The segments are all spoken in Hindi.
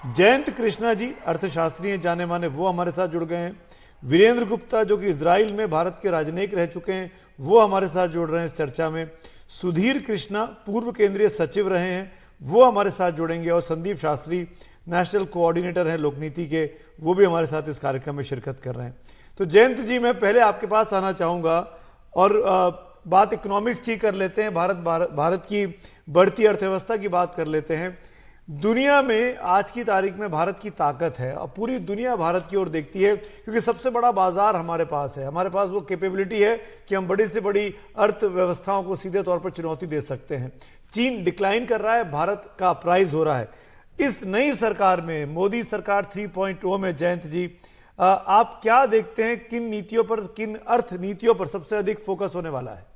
जयंत कृष्णा जी अर्थशास्त्री हैं, जाने माने, वो हमारे साथ जुड़ गए हैं। वीरेंद्र गुप्ता जो कि इजराइल में भारत के राजनयिक रह चुके हैं, वो हमारे साथ जुड़ रहे हैं इस चर्चा में। सुधीर कृष्णा पूर्व केंद्रीय सचिव रहे हैं, वो हमारे साथ जुड़ेंगे। और संदीप शास्त्री नेशनल कोऑर्डिनेटर हैं लोकनीति के, वो भी हमारे साथ इस कार्यक्रम में शिरकत कर रहे हैं। तो जयंत जी, मैं पहले आपके पास आना चाहूँगा और बात इकोनॉमिक्स की कर लेते हैं, भारत की बढ़ती अर्थव्यवस्था की बात कर लेते हैं। दुनिया में आज की तारीख में भारत की ताकत है और पूरी दुनिया भारत की ओर देखती है, क्योंकि सबसे बड़ा बाजार हमारे पास है। हमारे पास वो कैपेबिलिटी है कि हम बड़ी से बड़ी अर्थव्यवस्थाओं को सीधे तौर पर चुनौती दे सकते हैं। चीन डिक्लाइन कर रहा है, भारत का प्राइस हो रहा है। इस नई सरकार में, मोदी सरकार 3.0 में, जयंत जी, आप क्या देखते हैं, किन नीतियों पर, किन अर्थ नीतियों पर सबसे अधिक फोकस होने वाला है?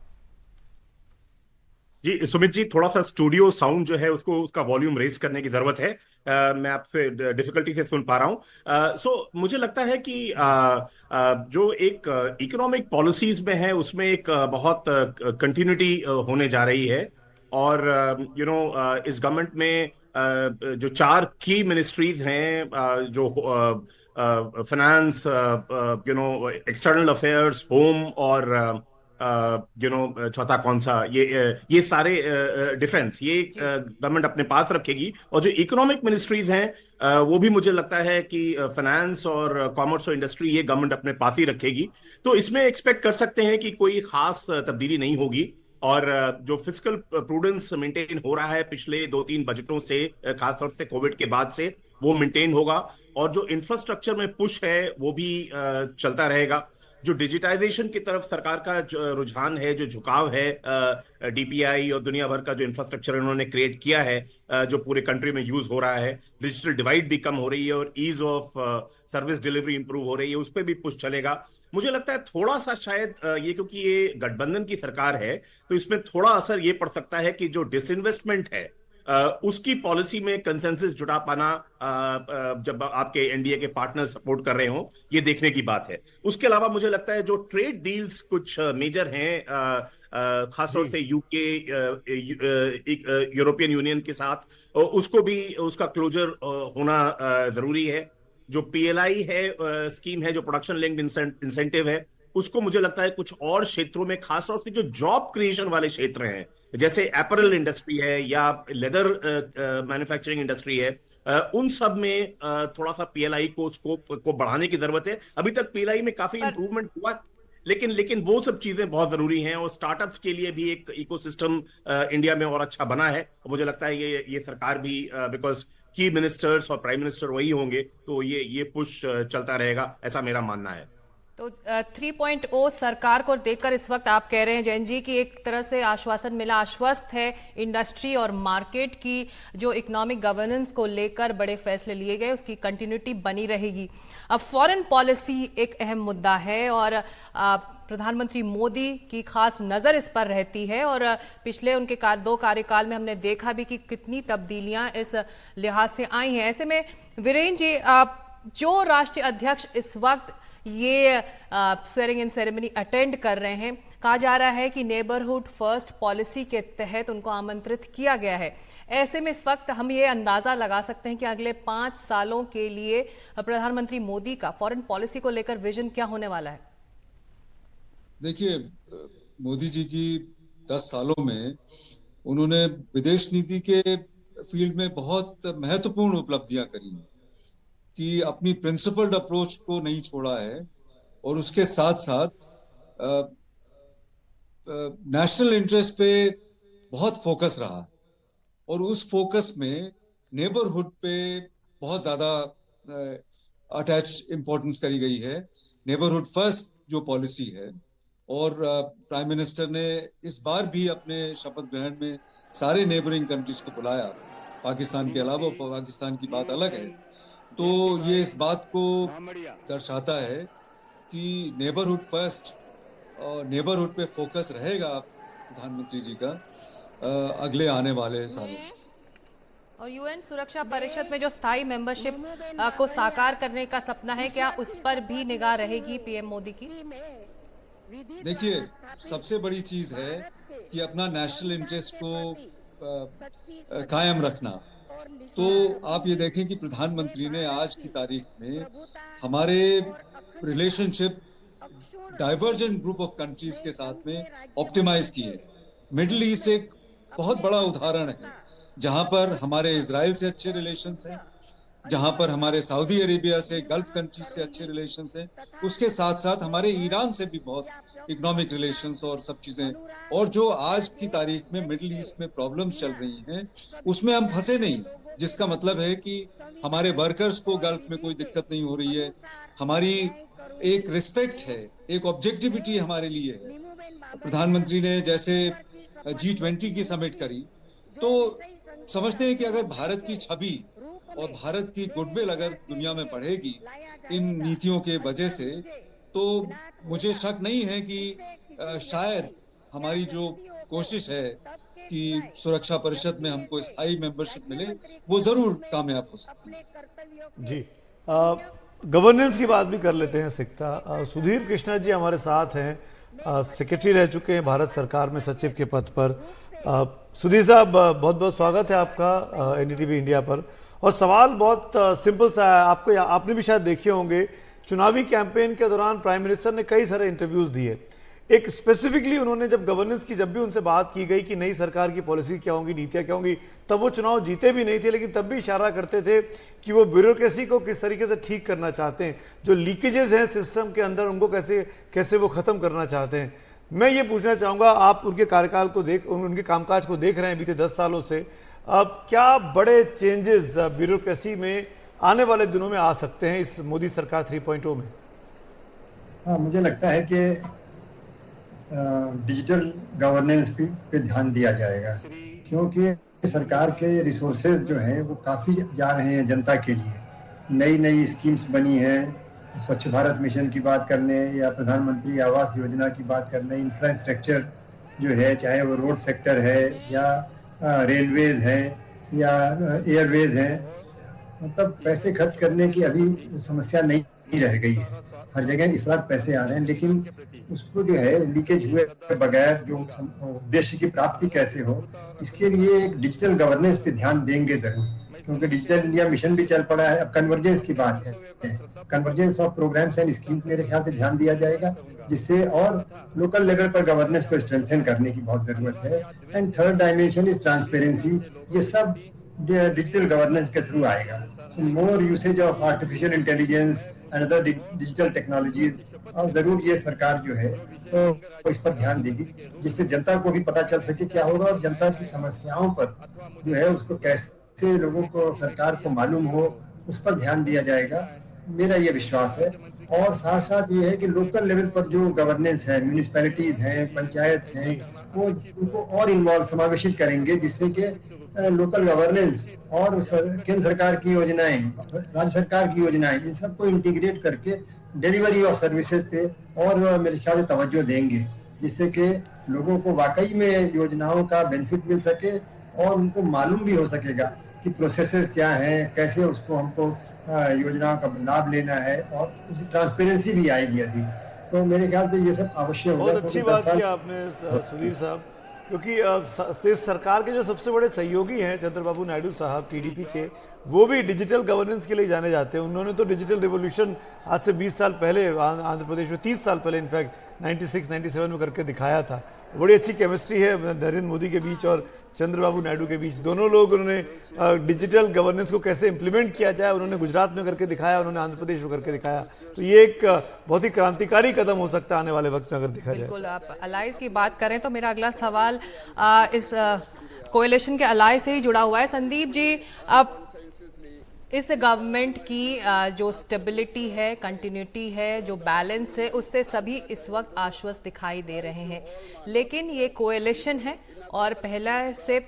जी सुमित जी, थोड़ा सा स्टूडियो साउंड जो है उसको, उसका वॉल्यूम रेज करने की जरूरत है। मैं आपसे डिफिकल्टी से सुन पा रहा हूँ। मुझे लगता है कि जो एक इकोनॉमिक पॉलिसीज में है उसमें एक बहुत कंटिन्यूटी होने जा रही है। और इस गवर्नमेंट में जो चार की मिनिस्ट्रीज हैं, जो फाइनेंस, एक्सटर्नल अफेयर्स, होम और चौथा कौन सा, ये सारे, डिफेंस, ये गवर्नमेंट अपने पास रखेगी। और जो इकोनॉमिक मिनिस्ट्रीज हैं, वो भी मुझे लगता है कि फाइनेंस और कॉमर्स और इंडस्ट्री ये गवर्नमेंट अपने पास ही रखेगी। तो इसमें एक्सपेक्ट कर सकते हैं कि कोई खास तब्दीली नहीं होगी। और जो फिस्कल प्रूडेंस मेंटेन हो रहा है पिछले 2-3 बजटों से, खासतौर से कोविड के बाद से, वो मेंटेन होगा। और जो इंफ्रास्ट्रक्चर में पुश है वो भी चलता रहेगा। जो डिजिटाइजेशन की तरफ सरकार का रुझान है, जो झुकाव है, डीपीआई और दुनिया भर का जो इंफ्रास्ट्रक्चर इन्होंने क्रिएट किया है, जो पूरे कंट्री में यूज हो रहा है, डिजिटल डिवाइड भी कम हो रही है और ease of service delivery improve हो रही है, उस पर भी पुश चलेगा। मुझे लगता है थोड़ा सा शायद ये, क्योंकि ये गठबंधन की सरकार है, तो इसमें थोड़ा असर ये पड़ सकता है कि जो डिसइन्वेस्टमेंट है, उसकी पॉलिसी में कंसेंसस जुटा पाना, जब आपके एनडीए के पार्टनर सपोर्ट कर रहे हो, ये देखने की बात है। उसके अलावा मुझे लगता है जो ट्रेड डील्स कुछ मेजर हैं, खासतौर से यूके, यूरोपियन यूनियन के साथ, उसको भी, उसका क्लोजर होना जरूरी है। जो पीएलआई है, स्कीम है, जो प्रोडक्शन लिंक्ड इंसेंटिव है, उसको मुझे लगता है कुछ और क्षेत्रों में, खासतौर से जो जॉब क्रिएशन वाले क्षेत्र हैं, जैसे एपरल इंडस्ट्री है या लेदर मैन्युफैक्चरिंग इंडस्ट्री है, उन सब में थोड़ा सा पीएलआई को, स्कोप को बढ़ाने की जरूरत है। अभी तक पीएलआई में काफी इंप्रूवमेंट हुआ, लेकिन वो सब चीजें बहुत जरूरी हैं। और स्टार्टअप्स के लिए भी एक इकोसिस्टम इंडिया में और अच्छा बना है। मुझे लगता है ये सरकार भी, बिकॉज की मिनिस्टर्स और प्राइम मिनिस्टर वही होंगे, तो ये पुश चलता रहेगा, ऐसा मेरा मानना है। तो 3.0 सरकार को देखकर इस वक्त आप कह रहे हैं जैन जी कि एक तरह से आश्वासन मिला, आश्वस्त है इंडस्ट्री और मार्केट की, जो इकोनॉमिक गवर्नेंस को लेकर बड़े फैसले लिए गए उसकी कंटिन्यूटी बनी रहेगी। अब फॉरेन पॉलिसी एक अहम मुद्दा है और प्रधानमंत्री मोदी की खास नजर इस पर रहती है। और पिछले उनके 2 कार्यकाल में हमने देखा भी कि कितनी तब्दीलियां इस लिहाज से आई हैं। ऐसे में वीरेंद्र जी, जो राष्ट्रीय अध्यक्ष इस वक्त ये स्वेरिंग इन सेरेमनी अटेंड कर रहे हैं, कहा जा रहा है कि नेबरहुड फर्स्ट पॉलिसी के तहत उनको आमंत्रित किया गया है। ऐसे में इस वक्त हम ये अंदाजा लगा सकते हैं कि अगले 5 सालों के लिए प्रधानमंत्री मोदी का फॉरेन पॉलिसी को लेकर विजन क्या होने वाला है? देखिए, मोदी जी की 10 सालों में उन्होंने विदेश नीति के फील्ड में बहुत महत्वपूर्ण उपलब्धियां करी, कि अपनी प्रिंसिपल्ड अप्रोच को नहीं छोड़ा है और उसके साथ साथ नेशनल इंटरेस्ट पे बहुत फोकस रहा। और उस फोकस में नेबरहुड पे बहुत ज्यादा अटैच इंपॉर्टेंस करी गई है। नेबरहुड फर्स्ट जो पॉलिसी है, और प्राइम मिनिस्टर ने इस बार भी अपने शपथ ग्रहण में सारे नेबरिंग कंट्रीज को बुलाया, पाकिस्तान के अलावा। पाकिस्तान की बात अलग है। तो ये इस बात को दर्शाता है कि नेबरहुड फर्स्ट और नेबरहुड पे फोकस रहेगा प्रधानमंत्री जी का अगले आने वाले सालों में। और यूएन सुरक्षा परिषद में जो स्थायी मेंबरशिप को साकार करने का सपना है, क्या उस पर भी निगाह रहेगी पीएम मोदी की? देखिए, सबसे बड़ी चीज है कि अपना नेशनल इंटरेस्ट को कायम रखना तो आप ये देखें कि प्रधानमंत्री ने आज की तारीख में हमारे relationship divergent group of countries के साथ में ऑप्टिमाइज किए। मिडिल ईस्ट एक बहुत बड़ा उदाहरण है जहां पर हमारे इजराइल से अच्छे रिलेशंस हैं, जहां पर हमारे सऊदी अरेबिया से, गल्फ कंट्रीज से अच्छे रिलेशंस हैं, उसके साथ साथ हमारे ईरान से भी बहुत इकोनॉमिक रिलेशंस और सब चीजें। और जो आज की तारीख में मिडिल ईस्ट में प्रॉब्लम्स चल रही हैं उसमें हम फंसे नहीं, जिसका मतलब है कि हमारे वर्कर्स को गल्फ में कोई दिक्कत नहीं हो रही है, हमारी एक रिस्पेक्ट है, एक ऑब्जेक्टिविटी हमारे लिए है। प्रधानमंत्री ने जैसे G20 की समिट करी तो समझते हैं कि अगर भारत की छवि और भारत की गुडविल अगर दुनिया में बढ़ेगी इन नीतियों के वजह से, तो मुझे शक नहीं है कि शायद हमारी जो कोशिश है कि सुरक्षा परिषद में हमको स्थायी मेंबरशिप मिले, वो जरूर कामयाब हो सकती है। जी, गवर्नेंस की बात भी कर लेते हैं सिकता। सुधीर कृष्णा जी हमारे साथ हैं, सेक्रेटरी रह चुके हैं भारत सरकार में सचिव के पद पर। सुधीर साहब, बहुत बहुत स्वागत है आपका एनडीटीवी इंडिया पर। और सवाल बहुत सिंपल सा है, आपने भी शायद देखे होंगे, चुनावी कैंपेन के दौरान प्राइम मिनिस्टर ने कई सारे इंटरव्यूज दिए। एक स्पेसिफिकली उन्होंने जब गवर्नेंस की जब भी उनसे बात की गई कि नई सरकार की पॉलिसी क्या होंगी, नीतियां क्या होंगी, तब वो चुनाव जीते भी नहीं थे, लेकिन तब भी इशारा करते थे कि वो ब्यूरोक्रेसी को किस तरीके से ठीक करना चाहते हैं, जो लीकेजेस हैं सिस्टम के अंदर उनको कैसे वो खत्म करना चाहते हैं। मैं ये पूछना चाहूँगा, आप उनके कार्यकाल को उनके कामकाज को देख रहे हैं बीते 10 सालों से, अब क्या बड़े चेंजेस ब्यूरोक्रेसी में आने वाले दिनों में आ सकते हैं इस मोदी सरकार 3.0 में? हाँ, मुझे लगता है कि डिजिटल गवर्नेंस पे ध्यान दिया जाएगा, क्योंकि सरकार के रिसोर्सेज जो हैं वो काफ़ी जा रहे हैं जनता के लिए। नई नई स्कीम्स बनी हैं, स्वच्छ भारत मिशन की बात करने या प्रधानमंत्री आवास योजना की बात करने, इंफ्रास्ट्रक्चर जो है, चाहे वो रोड सेक्टर है या रेलवेज हैं या एयरवेज हैं, मतलब पैसे खर्च करने की अभी समस्या नहीं रह गई है। हर जगह इफरात पैसे आ रहे हैं, लेकिन उसको जो है लीकेज हुए बगैर जो उद्देश्य की प्राप्ति कैसे हो, इसके लिए एक डिजिटल गवर्नेंस पे ध्यान देंगे जरूर, क्योंकि डिजिटल इंडिया मिशन भी चल पड़ा है। अब कन्वर्जेंस की बात है, convergence of programs and scheme मेरे ख्याल से ध्यान दिया जाएगा, जिससे और लोकल लेवल पर गवर्नेंस को स्ट्रेंथन करने की बहुत जरूरत है। And third dimension is transparency, ये सब डिजिटल गवर्नेंस के थ्रू आएगा। So more usage of artificial intelligence and other digital technologies, और जरूर ये सरकार जो है तो इस पर ध्यान देगी, जिससे जनता को भी पता चल सके क्या होगा और जनता की समस्याओं पर जो है उसको कैसे लोगों को, सरकार को मालूम हो, उस पर ध्यान दिया जाएगा, मेरा ये विश्वास है। और साथ साथ ये है कि लोकल लेवल पर जो गवर्नेंस है, म्यूनिसिपैलिटीज हैं, पंचायत हैं, वो उनको और इन्वॉल्व समावेशित करेंगे, जिससे कि लोकल गवर्नेंस और केंद्र सरकार की योजनाएं, राज्य सरकार की योजनाएं, इन सबको इंटीग्रेट करके डिलीवरी ऑफ सर्विसेज पे और मेरे ख्याल से तवज्जो देंगे, जिससे कि लोगों को वाकई में योजनाओं का बेनिफिट मिल सके और उनको मालूम भी हो सकेगा कि प्रोसेसेस क्या हैं, कैसे उसको हमको योजनाओं का लाभ लेना है, और उसकी ट्रांसपेरेंसी भी आएगी अधिक। तो मेरे ख्याल से ये सब आवश्यक होगा। बहुत अच्छी बात की आपने सुधीर साहब, क्योंकि सरकार के जो सबसे बड़े सहयोगी हैं चंद्रबाबू नायडू साहब टीडीपी के, वो भी डिजिटल गवर्नेंस के लिए जाने जाते हैं। उन्होंने तो डिजिटल रिवॉल्यूशन आज से 20 साल पहले आंध्र प्रदेश में, 30 साल पहले इनफैक्ट 96-97 में करके दिखाया था। बड़ी अच्छी केमिस्ट्री है नरेंद्र मोदी के बीच और चंद्रबाबू नायडू के बीच। दोनों लोग, उन्होंने डिजिटल गवर्नेंस को कैसे इंप्लीमेंट किया जाए, उन्होंने गुजरात में करके दिखाया, उन्होंने आंध्र प्रदेश में करके दिखाया। तो ये एक बहुत ही क्रांतिकारी कदम हो सकता है आने वाले वक्त में अगर देखा जाए। बिल्कुल, आप अलाइज की बात करें तो मेरा अगला सवाल इस कोएलिशन के अलाय से ही जुड़ा हुआ है। संदीप जी, अब इस गवर्नमेंट की जो स्टेबिलिटी है, कंटिन्यूटी है, जो बैलेंस है, उससे सभी इस वक्त आश्वस्त दिखाई दे रहे हैं, लेकिन ये कोएलिशन है और पहला से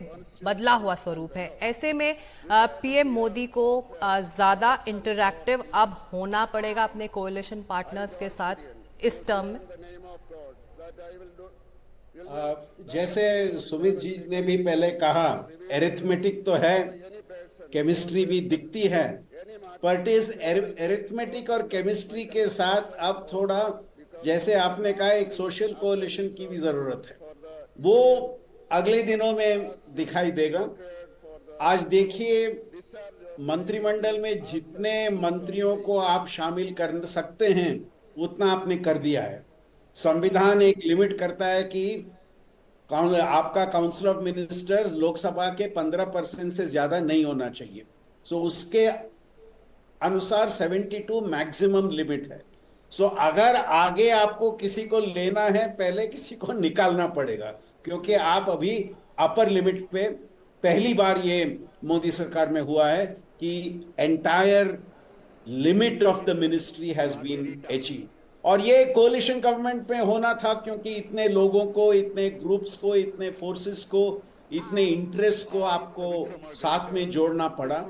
बदला हुआ स्वरूप है। ऐसे में पीएम मोदी को ज़्यादा इंटरैक्टिव अब होना पड़ेगा अपने कोएलिशन पार्टनर्स के साथ इस टर्म में। जैसे सुमित जी ने भी पहले कहा, एरिथमेटिक तो है, केमिस्ट्री भी दिखती है, बट इस एरिथमेटिक और केमिस्ट्री के साथ अब थोड़ा, जैसे आपने कहा, एक सोशल कोalition की भी जरूरत है। वो अगले दिनों में दिखाई देगा। आज देखिए, मंत्रिमंडल में जितने मंत्रियों को आप शामिल कर सकते हैं उतना आपने कर दिया है। संविधान एक लिमिट करता है कि आपका काउंसिल ऑफ मिनिस्टर्स लोकसभा के 15% से ज्यादा नहीं होना चाहिए। सो उसके अनुसार 72 मैक्सिमम लिमिट है। सो अगर आगे आपको किसी को लेना है, पहले किसी को निकालना पड़ेगा, क्योंकि आप अभी अपर लिमिट पे, पहली बार ये मोदी सरकार में हुआ है कि entire limit of the ministry has been achieve. और ये कोलिशन गवर्नमेंट में होना था, क्योंकि इतने लोगों को, इतने ग्रुप्स को, इतने फोर्सेस को, इतने इंटरेस्ट को आपको साथ में जोड़ना पड़ा।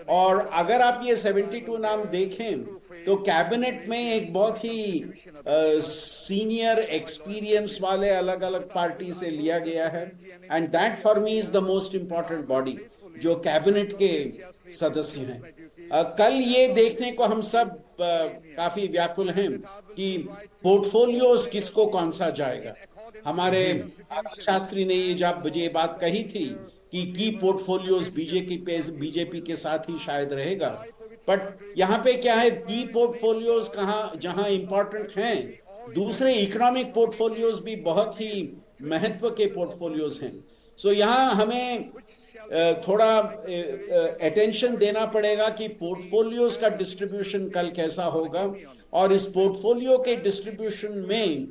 और अगर आप ये 72 नाम देखें तो कैबिनेट में एक बहुत ही सीनियर एक्सपीरियंस वाले अलग अलग पार्टी से लिया गया है। And that for me is the most important body, जो कैबिनेट के सदस्य हैं। कल ये देखने को हम सब काफी व्याकुल हैं कि पोर्टफोलियोज किसको कौन सा जाएगा। हमारे शास्त्री ने ये बात कही थी कि की पोर्टफोलियोज बीजेपी के साथ ही शायद रहेगा। बट यहाँ पे क्या है, की पोर्टफोलियोज कहाँ, जहां इंपॉर्टेंट हैं, दूसरे इकोनॉमिक पोर्टफोलियोज भी बहुत ही महत्व के पोर्टफोलियोज हैं। सो यहाँ हमें थोड़ा अटेंशन देना पड़ेगा कि पोर्टफोलियोज का डिस्ट्रीब्यूशन कल कैसा होगा, और इस पोर्टफोलियो के डिस्ट्रीब्यूशन में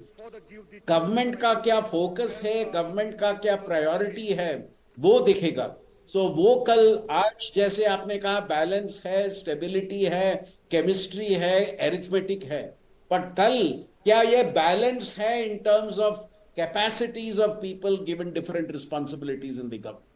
गवर्नमेंट का क्या फोकस है, गवर्नमेंट का क्या प्रायोरिटी है, वो दिखेगा। सो वो कल, आज जैसे आपने कहा, बैलेंस है, स्टेबिलिटी है, केमिस्ट्री है, एरिथमेटिक है, बट कल क्या ये बैलेंस है in terms of capacities of people given different responsibilities in the government.